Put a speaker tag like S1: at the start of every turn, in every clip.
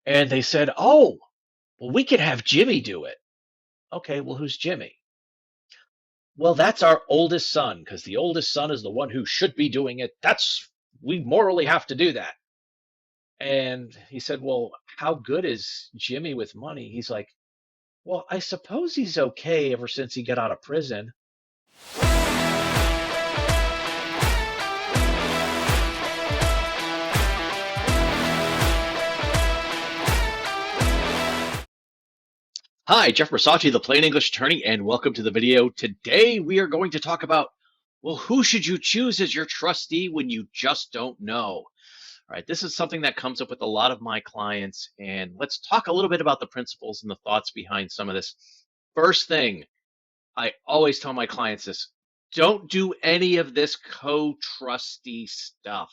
S1: And they said, "Oh, well, we could have Jimmy do it." Okay, well, who's Jimmy? Well, that's our oldest son, because the oldest son is the one who should be doing it. We morally have to do that. And he said, "Well, how good is Jimmy with money?" He's like, "Well, I suppose he's okay ever since he got out of prison." Hi, Jeff Versace, the Plain English Attorney, and welcome to the video. Today we are going to talk about, well, who should you choose as your trustee when you just don't know? All right, this is something that comes up with a lot of my clients, and let's talk a little bit about the principles and the thoughts behind some of this. First thing, I always tell my clients this: don't do any of this co-trustee stuff.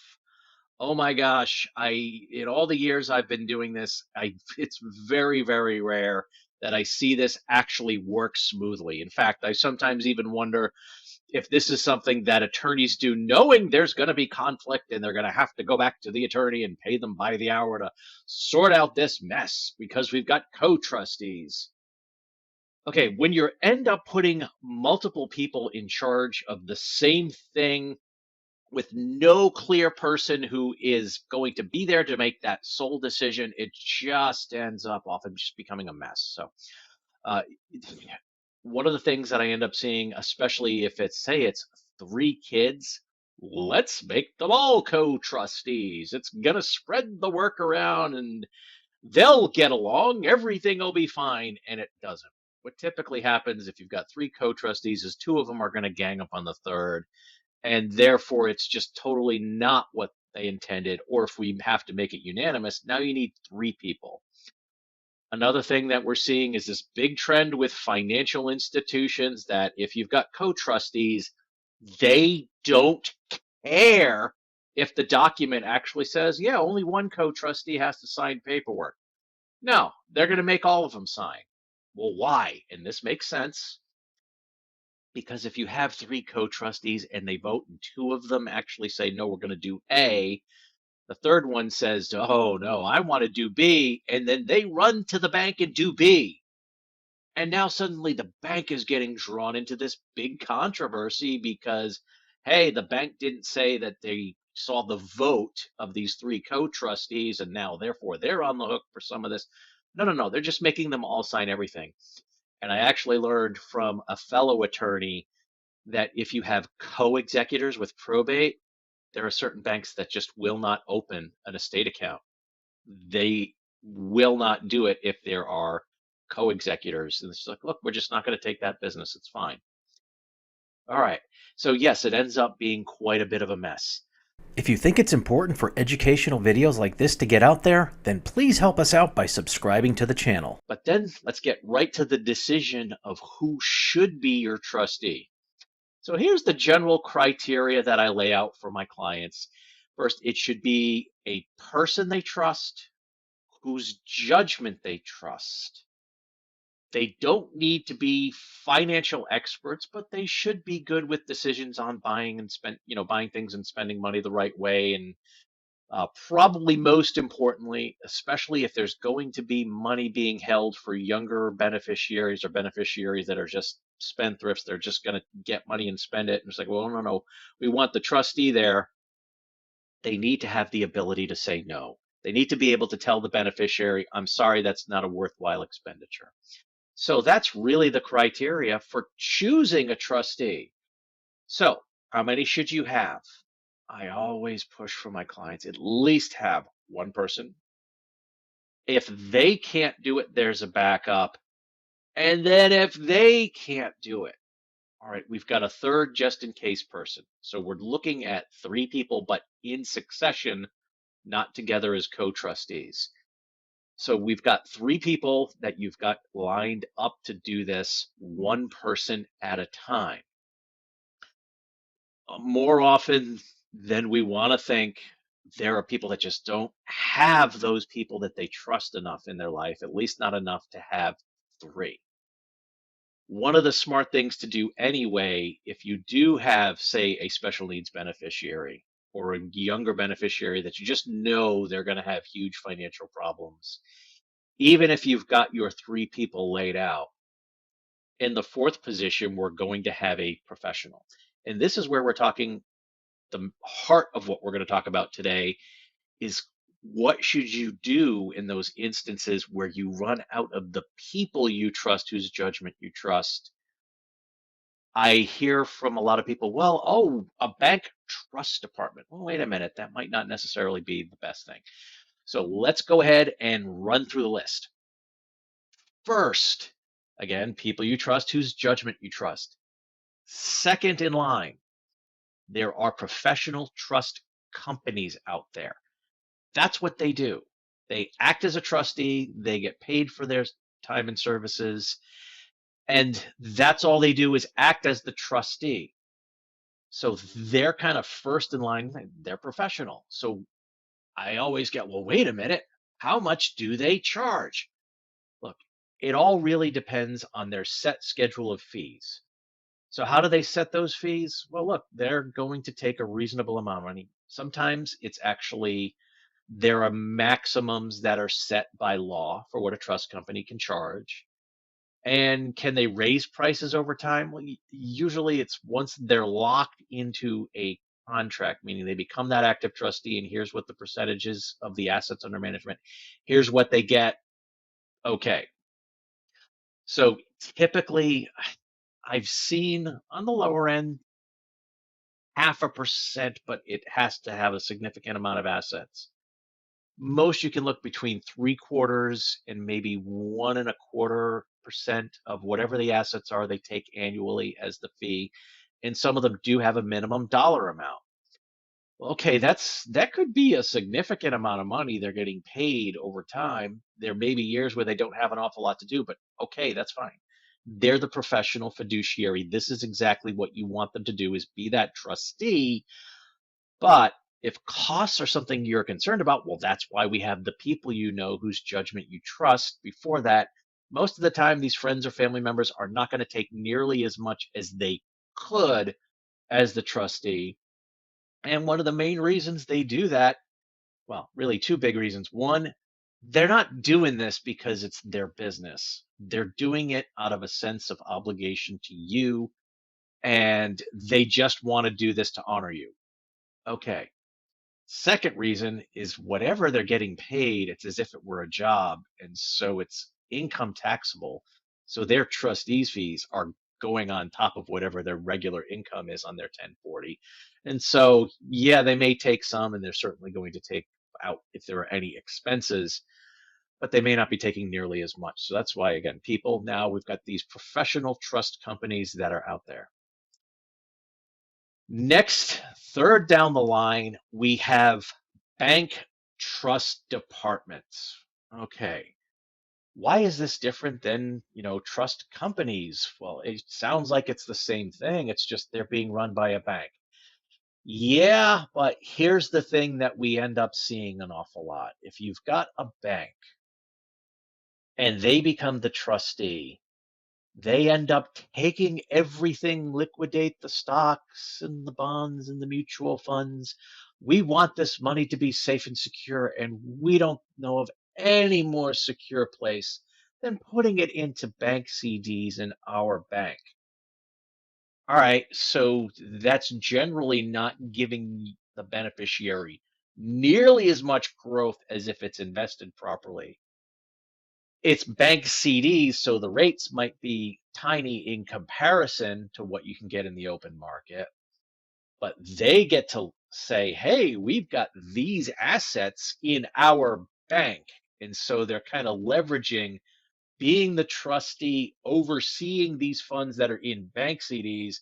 S1: Oh my gosh, in all the years I've been doing this, it's very, very rare that I see this actually work smoothly. In fact, I sometimes even wonder if this is something that attorneys do knowing there's going to be conflict and they're going to have to go back to the attorney and pay them by the hour to sort out this mess because we've got co-trustees. Okay, when you end up putting multiple people in charge of the same thing with no clear person who is going to be there to make that sole decision, it just ends up often just becoming a mess. So, uh, one of the things that I end up seeing, especially if it's, say, it's three kids, let's make them all co-trustees. It's going to spread the work around and they'll get along. Everything will be fine. And it doesn't. What typically happens if you've got three co-trustees is two of them are going to gang up on the third, and therefore it's just totally not what they intended. Or if we have to make it unanimous, now you need three people. Another thing that we're seeing is this big trend with financial institutions that if you've got co-trustees, they don't care if the document actually says, yeah, only one co-trustee has to sign paperwork. No, they're going to make all of them sign. Well, why? And this makes sense, because if you have three co-trustees and they vote and two of them actually say, no, we're going to do A, the third one says, oh, no, I want to do B, and then they run to the bank and do B. And now suddenly the bank is getting drawn into this big controversy because, hey, the bank didn't say that they saw the vote of these three co-trustees and now therefore they're on the hook for some of this. No, no, no, they're just making them all sign everything. And I actually learned from a fellow attorney that if you have co-executors with probate, there are certain banks that just will not open an estate account. They will not do it if there are co-executors. And it's like, look, we're just not going to take that business. It's fine. All right. So yes, it ends up being quite a bit of a mess.
S2: If you think it's important for educational videos like this to get out there, then please help us out by subscribing to the channel.
S1: But then let's get right to the decision of who should be your trustee. So here's the general criteria that I lay out for my clients. First, it should be a person they trust, whose judgment they trust. They don't need to be financial experts, but they should be good with decisions on buying and buying things and spending money the right way. And probably most importantly, especially if there's going to be money being held for younger beneficiaries or beneficiaries that are just spendthrifts, they're just going to get money and spend it. And it's like, well, no, no, we want the trustee there. They need to have the ability to say no. They need to be able to tell the beneficiary, I'm sorry, that's not a worthwhile expenditure. So that's really the criteria for choosing a trustee. So how many should you have? I always push for my clients, at least have one person. If they can't do it, there's a backup. And then if they can't do it, all right, we've got a third just in case person. So we're looking at three people, but in succession, not together as co-trustees. So we've got three people that you've got lined up to do this, one person at a time. More often than we want to think, there are people that just don't have those people that they trust enough in their life, at least not enough to have three. One of the smart things to do anyway, if you do have, say, a special needs beneficiary, or a younger beneficiary that you just know they're going to have huge financial problems. Even if you've got your three people laid out, in the fourth position, we're going to have a professional. And this is where we're talking the heart of what we're going to talk about today is what should you do in those instances where you run out of the people you trust, whose judgment you trust. I hear from a lot of people, well, oh, a bank trust department. Well, wait a minute, that might not necessarily be the best thing. So let's go ahead and run through the list. First, again, people you trust, whose judgment you trust. Second in line, there are professional trust companies out there. That's what they do. They act as a trustee, they get paid for their time and services, and that's all they do is act as the trustee. So they're kind of first in line, they're professional. So I always get, well, wait a minute, how much do they charge? Look, it all really depends on their set schedule of fees. So how do they set those fees? Well, look, they're going to take a reasonable amount of money. Sometimes it's actually there are maximums that are set by law for what a trust company can charge. And can they raise prices over time? Well, usually it's once they're locked into a contract, meaning they become that active trustee, and here's what the percentages of the assets under management, here's what they get. Okay. So typically, I've seen on the lower end 0.5%, but it has to have a significant amount of assets. Most you can look between 3/4 and maybe 1.25% of whatever the assets are they take annually as the fee. And some of them do have a minimum dollar amount. Okay, that could be a significant amount of money they're getting paid over time. There may be years where they don't have an awful lot to do, but okay, that's fine. They're the professional fiduciary. This is exactly what you want them to do is be that trustee. But if costs are something you're concerned about, well, that's why we have the people you know whose judgment you trust. Before that, most of the time, these friends or family members are not going to take nearly as much as they could as the trustee. And one of the main reasons they do that, well, really two big reasons. One, they're not doing this because it's their business. They're doing it out of a sense of obligation to you, and they just want to do this to honor you. Okay. Second reason is whatever they're getting paid, it's as if it were a job. And so it's income taxable. So their trustees' fees are going on top of whatever their regular income is on their 1040. And so, yeah, they may take some, and they're certainly going to take out if there are any expenses, but they may not be taking nearly as much. So that's why, again, people now we've got these professional trust companies that are out there. Next, third down the line, we have bank trust departments. Okay. Why is this different than, trust companies? Well, it sounds like it's the same thing. It's just they're being run by a bank. Yeah, but here's the thing that we end up seeing an awful lot. If you've got a bank and they become the trustee, they end up taking everything, liquidate the stocks and the bonds and the mutual funds. We want this money to be safe and secure, and we don't know of any more secure place than putting it into bank CDs in our bank. All right, so that's generally not giving the beneficiary nearly as much growth as if it's invested properly. It's bank CDs, so the rates might be tiny in comparison to what you can get in the open market, but they get to say, hey, we've got these assets in our bank. And so they're kind of leveraging being the trustee, overseeing these funds that are in bank CDs,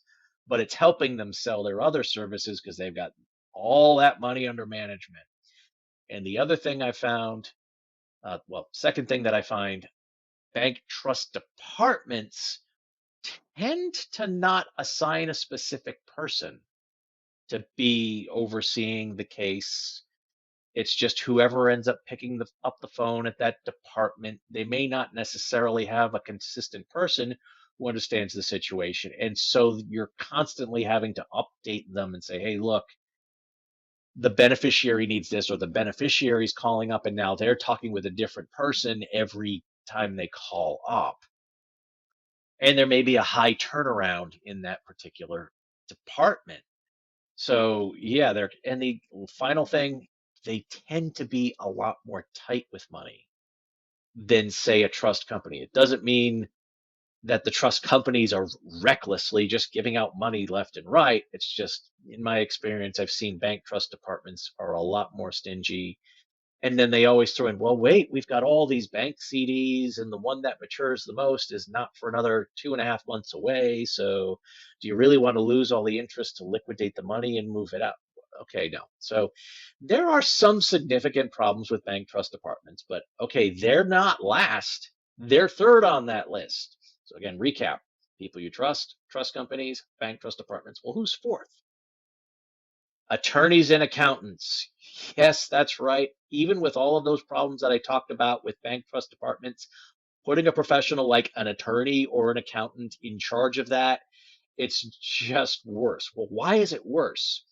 S1: but it's helping them sell their other services because they've got all that money under management. And the other thing I found, second thing that I find, bank trust departments tend to not assign a specific person to be overseeing the case. It's just whoever ends up picking up the phone at that department. They may not necessarily have a consistent person who understands the situation. And so you're constantly having to update them and say, hey, look, the beneficiary needs this, or the beneficiary's calling up and now they're talking with a different person every time they call up. And there may be a high turnaround in that particular department. So yeah, they're and the final thing, they tend to be a lot more tight with money than say a trust company. It doesn't mean that the trust companies are recklessly just giving out money left and right. It's just in my experience, I've seen bank trust departments are a lot more stingy. And then they always throw in, well, wait, we've got all these bank CDs, and the one that matures the most is not for another 2.5 months away. So, do you really want to lose all the interest to liquidate the money and move it out? Okay, no. So, there are some significant problems with bank trust departments, but okay, they're not last. They're third on that list. So, again, recap people you trust, trust companies, bank trust departments. Well, who's fourth? Attorneys and accountants. Yes, that's right. Even with all of those problems that I talked about with bank trust departments, putting a professional like an attorney or an accountant in charge of that, it's just worse. Well, why is it worse?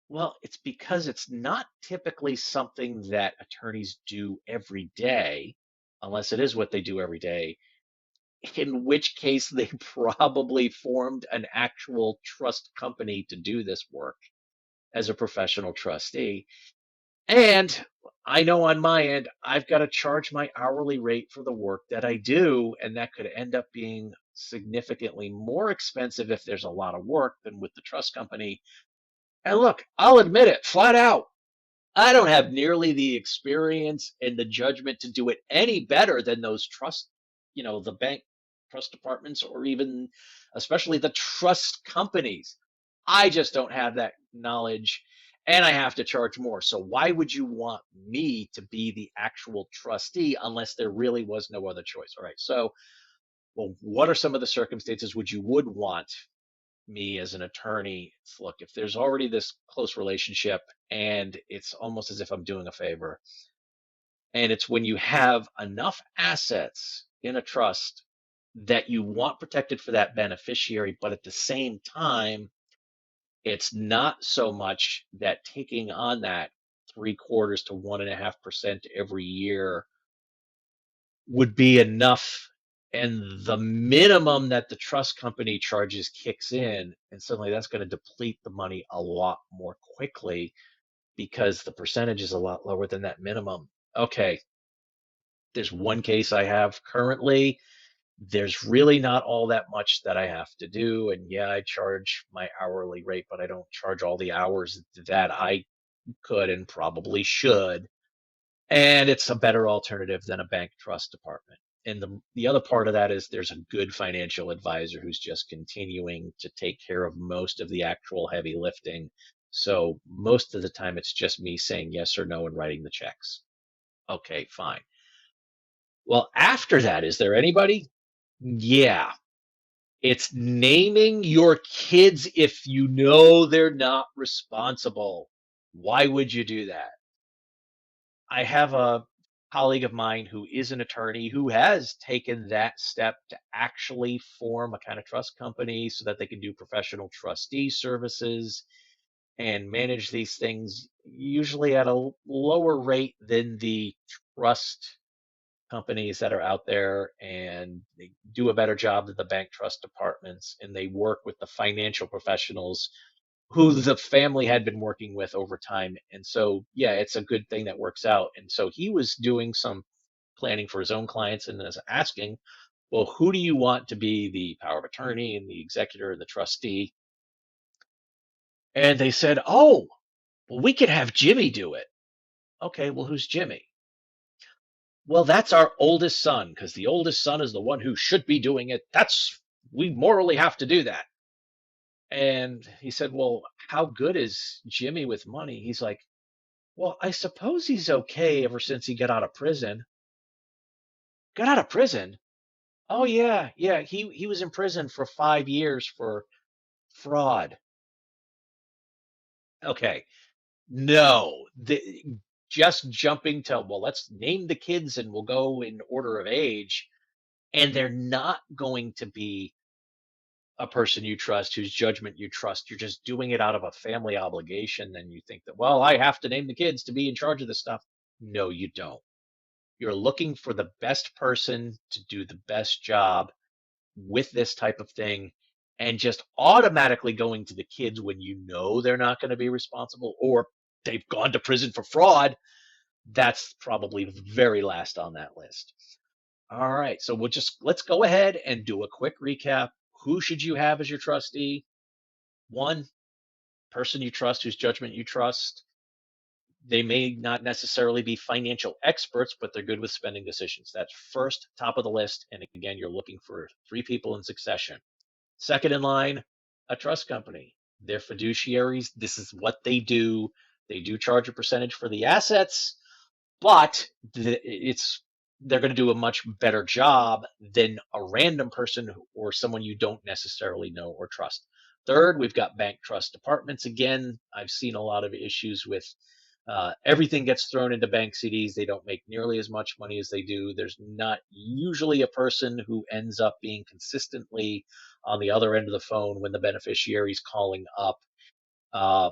S1: Well, it's because it's not typically something that attorneys do every day, unless it is what they do every day, in which case they probably formed an actual trust company to do this work as a professional trustee. And I know on my end, I've got to charge my hourly rate for the work that I do, and that could end up being significantly more expensive if there's a lot of work than with the trust company. And look, I'll admit it flat out. I don't have nearly the experience and the judgment to do it any better than those trust, the bank trust departments, or even especially the trust companies. I just don't have that knowledge, and I have to charge more. So why would you want me to be the actual trustee unless there really was no other choice? All right. So, well, what are some of the circumstances would want me as an attorney? Look, if there's already this close relationship and it's almost as if I'm doing a favor, and it's when you have enough assets in a trust that you want protected for that beneficiary, but at the same time, it's not so much that taking on that 3/4 to 1.5% every year would be enough, and the minimum that the trust company charges kicks in, and suddenly that's going to deplete the money a lot more quickly because the percentage is a lot lower than that minimum. Okay, there's one case I have currently. There's really not all that much that I have to do, and yeah, I charge my hourly rate, but I don't charge all the hours that I could and probably should. And it's a better alternative than a bank trust department. And the other part of that is there's a good financial advisor who's just continuing to take care of most of the actual heavy lifting. So most of the time, it's just me saying yes or no and writing the checks. Okay, fine. Well, after that, is there anybody? Yeah, it's naming your kids if you know they're not responsible. Why would you do that? I have a colleague of mine who is an attorney who has taken that step to actually form a kind of trust company so that they can do professional trustee services and manage these things usually at a lower rate than the trust companies that are out there, and they do a better job than the bank trust departments, and they work with the financial professionals who the family had been working with over time. And so, yeah, it's a good thing that works out. And so he was doing some planning for his own clients and is asking, well, who do you want to be the power of attorney and the executor and the trustee? And they said, oh, well, we could have Jimmy do it. Okay, well, who's Jimmy? Well, that's our oldest son, because the oldest son is the one who should be doing it. We morally have to do that. And he said, well, how good is Jimmy with money? He's like, well, I suppose he's okay ever since he got out of prison. Got out of prison? Oh yeah, yeah. He was in prison for 5 years for fraud. Okay. No. Just jumping to, well, let's name the kids and we'll go in order of age. And they're not going to be a person you trust, whose judgment you trust. You're just doing it out of a family obligation. Then you think that, well, I have to name the kids to be in charge of this stuff. No, you don't. You're looking for the best person to do the best job with this type of thing, and just automatically going to the kids when you know they're not going to be responsible or they've gone to prison for fraud. That's probably the very last on that list. All right, so let's go ahead and do a quick recap. Who should you have as your trustee? One, person you trust, whose judgment you trust. They may not necessarily be financial experts, but they're good with spending decisions. That's first, top of the list. And again, you're looking for three people in succession. Second in line, a trust company. They're fiduciaries. This is what they do. They do charge a percentage for the assets, but they're going to do a much better job than a random person or someone you don't necessarily know or trust. Third, we've got bank trust departments. Again, I've seen a lot of issues with everything gets thrown into bank CDs. They don't make nearly as much money as they do. There's not usually a person who ends up being consistently on the other end of the phone when the beneficiary is calling up. Uh,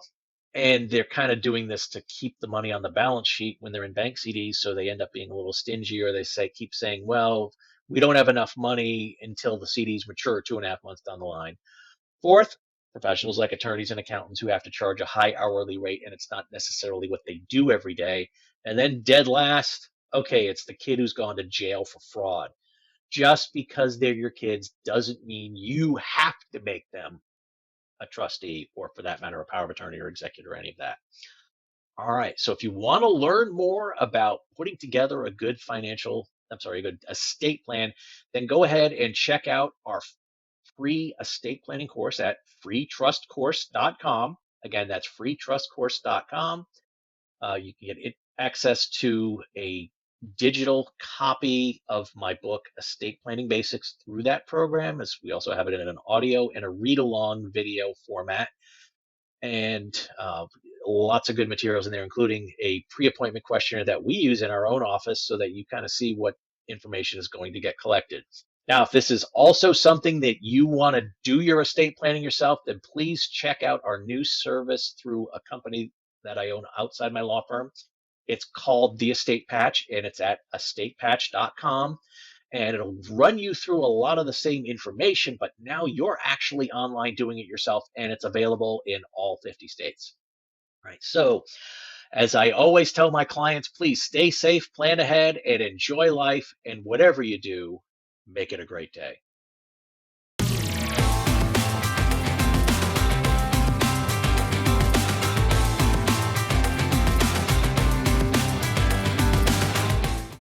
S1: and they're kind of doing this to keep the money on the balance sheet when they're in bank CDs, so they end up being a little stingy, or they keep saying, well, we don't have enough money until the CDs mature 2.5 months down the line. Fourth, professionals like attorneys and accountants who have to charge a high hourly rate, and it's not necessarily what they do every day. And then dead last, okay, it's the kid who's gone to jail for fraud. Just because they're your kids doesn't mean you have to make them a trustee, or for that matter, a power of attorney or executor, or any of that. All right. So if you want to learn more about putting together a good a good estate plan, then go ahead and check out our free estate planning course at freetrustcourse.com. Again, that's freetrustcourse.com. You can get access to a digital copy of my book, Estate Planning Basics, through that program, as we also have it in an audio and a read-along video format. And lots of good materials in there, including a pre-appointment questionnaire that we use in our own office so that you kind of see what information is going to get collected. Now, if this is also something that you want to do your estate planning yourself, then please check out our new service through a company that I own outside my law firm. It's called The Estate Patch, and it's at estatepatch.com. And it'll run you through a lot of the same information, but now you're actually online doing it yourself, and it's available in all 50 states. All right. So, as I always tell my clients, please stay safe, plan ahead, and enjoy life. And whatever you do, make it a great day.